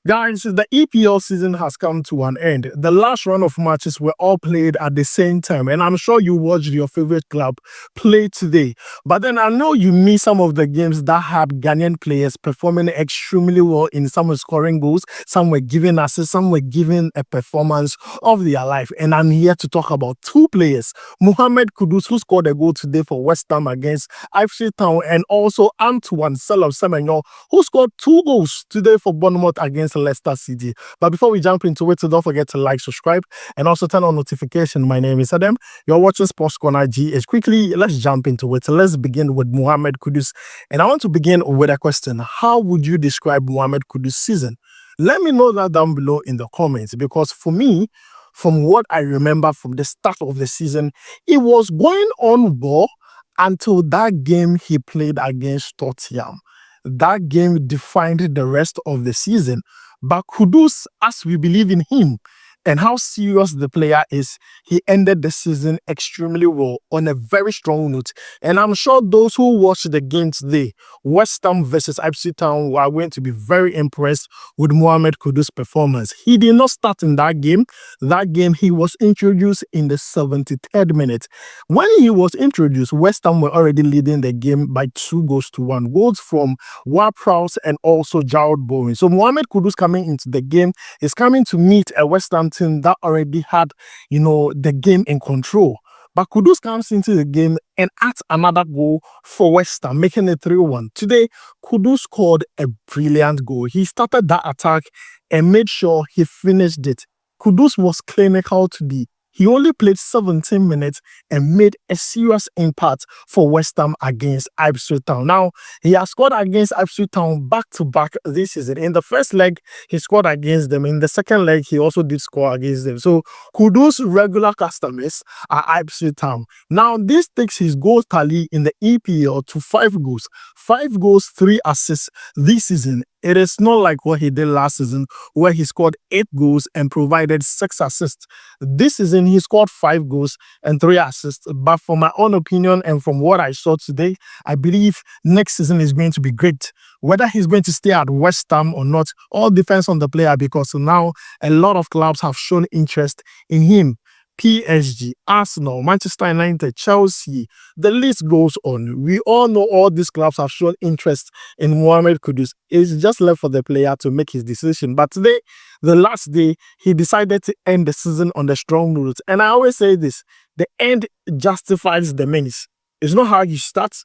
Guys, the EPL season has come to an end. The last round of matches were all played at the same time, and I'm sure you watched your favorite club play today. But then I know you missed some of the games that had Ghanaian players performing extremely well. In some were scoring goals, some were giving assists, some were giving a performance of their life. And I'm here to talk about two players, Mohammed Kudus, who scored a goal today for West Ham against Ipswich Town, and also Antoine Semenyo, who scored two goals today for Bournemouth against Leicester City. But before we jump into it, don't forget to like, subscribe, and also turn on notification. My name is Adam. You're watching SportsCornerGH. Quickly, let's jump into it. Let's begin with Mohammed Kudus. And I want to begin with a question. How would you describe Mohammed Kudus' season? Let me know that down below in the comments, because for me, from what I remember from the start of the season, it was going on well until that game he played against Tottenham. That game defined the rest of the season. But Kudus, as we believe in him and how serious the player is, he ended the season extremely well on a very strong note. And I'm sure those who watched the game today, West Ham versus Ipswich Town, are going to be very impressed with Mohammed Kudus' performance. He did not start in that game. That game, he was introduced in the 73rd minute. When he was introduced, West Ham were already leading the game by 2-1. Goals from Ward-Prowse and also Jarrod Bowen. So Mohammed Kudus coming into the game is coming to meet a West Ham team that already had, the game in control. But Kudus comes into the game and adds another goal for West Ham, making it 3-1. Today, Kudus scored a brilliant goal. He started that attack and made sure he finished it. Kudus was clinical today. He only played 17 minutes and made a serious impact for West Ham against Ipswich Town. Now, he has scored against Ipswich Town back-to-back this season. In the first leg, he scored against them. In the second leg, he also did score against them. So, Kudus' regular customers are Ipswich Town. Now, this takes his goal tally in the EPL to 5 goals. 5 goals, 3 assists this season. It is not like what he did last season, where he scored 8 goals and provided 6 assists. This season, he scored 5 goals and 3 assists. But from my own opinion and from what I saw today, I believe next season is going to be great. Whether he's going to stay at West Ham or not, all depends on the player, because now a lot of clubs have shown interest in him. PSG, Arsenal, Manchester United, Chelsea, the list goes on. We all know all these clubs have shown interest in Mohammed Kudus. It's just left for the player to make his decision. But today, the last day, he decided to end the season on the strong note. And I always say this, the end justifies the means. It's not how you start,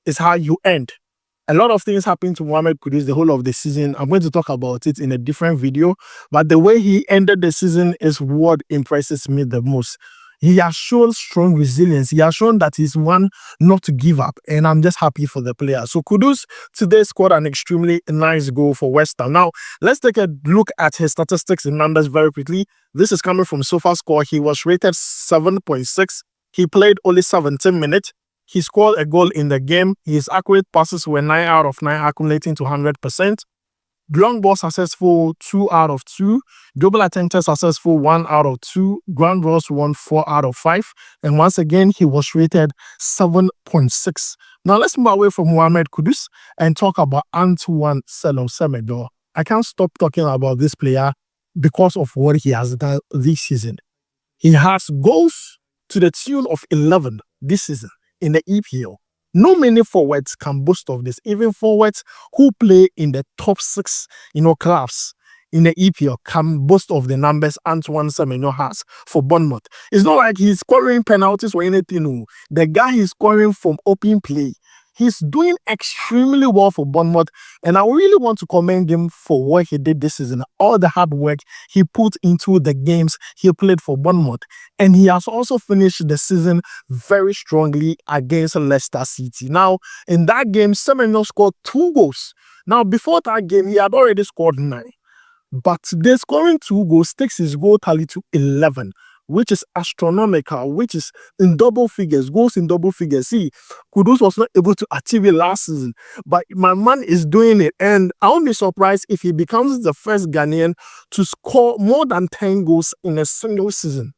it's how you end. A lot of things happened to Mohammed Kudus the whole of the season. I'm going to talk about it in a different video, but the way he ended the season is what impresses me the most. He has shown strong resilience. He has shown that he's one not to give up, and I'm just happy for the player. So Kudus today scored an extremely nice goal for West Ham. Now, let's take a look at his statistics and numbers very quickly. This is coming from SofaScore. He was rated 7.6. He played only 17 minutes. He scored a goal in the game. His accurate passes were 9 out of 9, accumulating to 100%. Long ball successful, 2 out of 2. Double attempted successful, 1 out of 2. Ground balls won, 4 out of 5. And once again, he was rated 7.6. Now let's move away from Mohammed Kudus and talk about Antoine Semenyo. I can't stop talking about this player because of what he has done this season. He has goals to the tune of 11 this season in the EPL. No many forwards can boast of this. Even forwards who play in the top 6, clubs in the EPL can boast of the numbers Antoine Semenyo has for Bournemouth. It's not like he's scoring penalties or anything. The guy is scoring from open play. He's doing extremely well for Bournemouth, and I really want to commend him for what he did this season, all the hard work he put into the games he played for Bournemouth. And he has also finished the season very strongly against Leicester City. Now, in that game, Semenyo scored 2 goals. Now, before that game, he had already scored 9. But today, scoring 2 goals takes his goal tally to 11. Which is astronomical, which is in double figures, goals in double figures. See, Kudus was not able to achieve it last season, but my man is doing it, and I won't be surprised if he becomes the first Ghanaian to score more than 10 goals in a single season.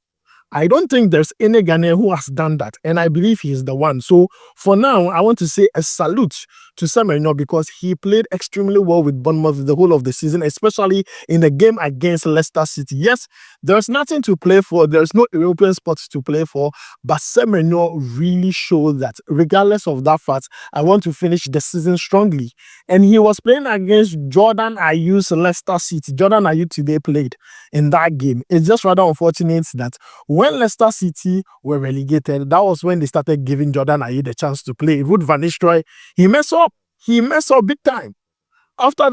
I don't think there's any Ghanaian who has done that, and I believe he is the one. So for now, I want to say a salute to Semenyo because he played extremely well with Bournemouth the whole of the season, especially in the game against Leicester City. Yes, there's nothing to play for. There's no European spots to play for, but Semenyo really showed that regardless of that fact, I want to finish the season strongly. And he was playing against Jordan Ayew's Leicester City. Jordan Ayew today played in that game. It's just rather unfortunate that when Leicester City were relegated, that was when they started giving Jordan Ayew the chance to play. Ruud van Nistelrooy, he messed up. He messed up big time. After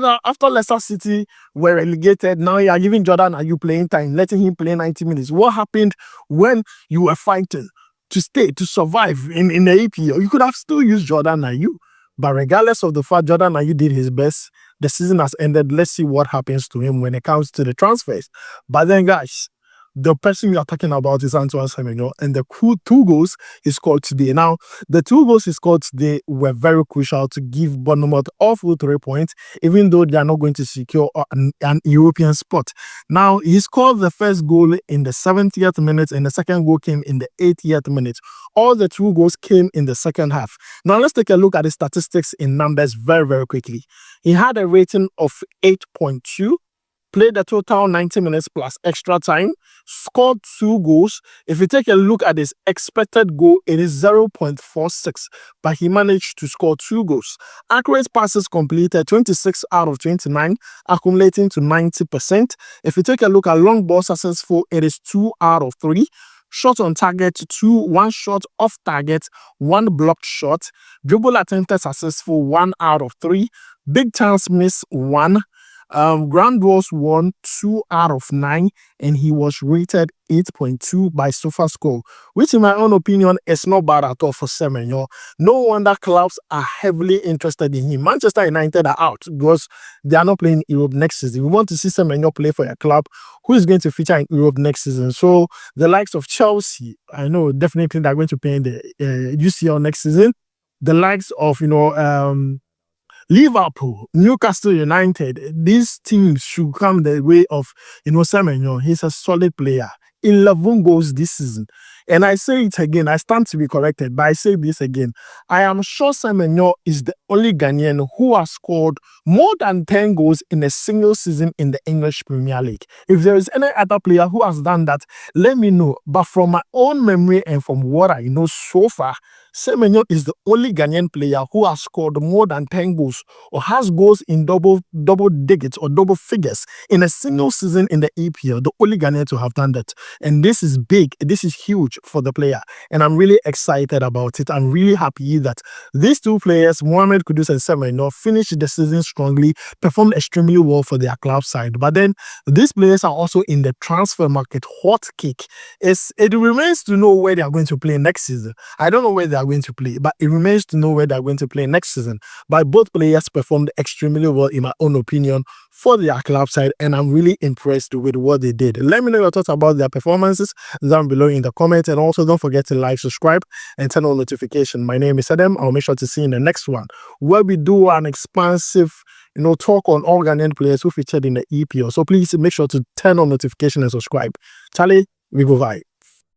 Leicester City were relegated, now you are giving Jordan Ayew playing time, letting him play 90 minutes. What happened when you were fighting to stay, to survive in the EPL? You could have still used Jordan Ayew. But regardless of the fact Jordan Ayew did his best, the season has ended. Let's see what happens to him when it comes to the transfers. But then, guys, the person we are talking about is Antoine Semenyo, and the two goals he scored today. Now, the 2 goals he scored today were very crucial to give Bournemouth all full 3 points, even though they are not going to secure an European spot. Now, he scored the first goal in the 70th minute, and the second goal came in the 80th minute. All the 2 goals came in the second half. Now, let's take a look at the statistics in numbers very, very quickly. He had a rating of 8.2. Played a total 90 minutes plus extra time, scored 2 goals. If you take a look at his expected goal, it is 0.46, but he managed to score 2 goals. Accurate passes completed 26 out of 29, accumulating to 90%. If you take a look at long ball successful, it is 2 out of 3. Shot on target, 2, 1 shot off target, 1 blocked shot. Dribble attempted successful, 1 out of 3. Big chance miss, 1. Ground balls 1, 2 out of 9, and he was rated 8.2 by SofaScore, which in my own opinion is not bad at all for Semenyo. No wonder clubs are heavily interested in him. Manchester United are out because they are not playing Europe next season. We want to see Semenyo play for a club who is going to feature in Europe next season. So the likes of Chelsea, I know definitely they're going to play in the UCL next season. The likes of, Liverpool, Newcastle United, these teams should come the way of, Semenyo. He's a solid player. 11 goals this season. And I say it again, I stand to be corrected, but I say this again. I am sure Semenyo is the only Ghanaian who has scored more than 10 goals in a single season in the English Premier League. If there is any other player who has done that, let me know. But from my own memory and from what I know so far, Semenyo is the only Ghanaian player who has scored more than 10 goals or has goals in double digits or double figures in a single season in the EPL. The only Ghanaian to have done that. And this is big. This is huge for the player. And I'm really excited about it. I'm really happy that these 2 players, Mohammed, Kudus and Semenyo, finished the season strongly, performed extremely well for their club side. But then these players are also in the transfer market hot cake. It remains to know where they are going to play next season. I don't know where they are going to play, but it remains to know where they are going to play next season. But both players performed extremely well, in my own opinion, for their club side, and I'm really impressed with what they did. Let me know your thoughts about their performances down below in the comments, and also don't forget to like, subscribe, and turn on notification. My name is Adam. I'll make sure to see you in the next one, where we do an expansive talk on all Ghanaian players who featured in the EPL. So please make sure to turn on notification and subscribe. Charlie, we go bye.